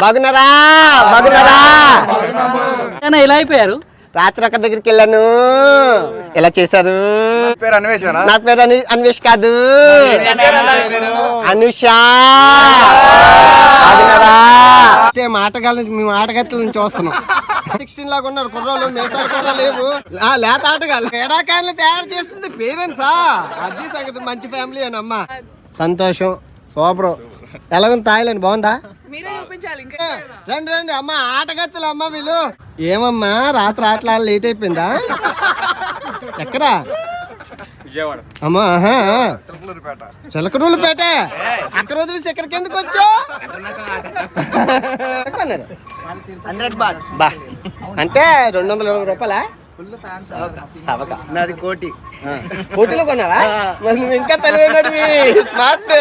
బాగున్నారా బాగున్నారా? ఎలా అయిపోయారు? రాత్రి అక్కడ దగ్గరికి వెళ్ళాను. ఎలా చేశారు? నా పేరు అన్వేష్ కాదు, అనుష. మాటగాళ్ళ మేము ఆటగట్టల నుంచి వస్తున్నాం. 16 లాగా ఉన్నారు కుర్రోళ్ళు, మేసాలు కూడా లేవు. లేత ఆటగాళ్ళు క్రీడాకారులు తయారు చేస్తుంది పేరెంట్సా. అది సంగతి. మంచి ఫ్యామిలీ అని అమ్మ. సంతోషం. సూపర్. ఎలాగుంది తాయిలండి? బాగుందా? రండి రండి అమ్మ, ఆటగత్తులు అమ్మ వీళ్ళు. ఏమమ్మా రాత్రి ఆటలు లేట్ అయిపోయిందా? ఎక్కడా అమ్మా? చిలకరూలుపేట. అక్కడ వదిలేసి ఎక్కడికి ఎందుకు వచ్చావు? బా అంటే 220 రూపాయలా? నాది కోటి. కోటిలో కొన్నావా? మరి నువ్వు ఇంకా తెలివైనవి, స్మార్ట్.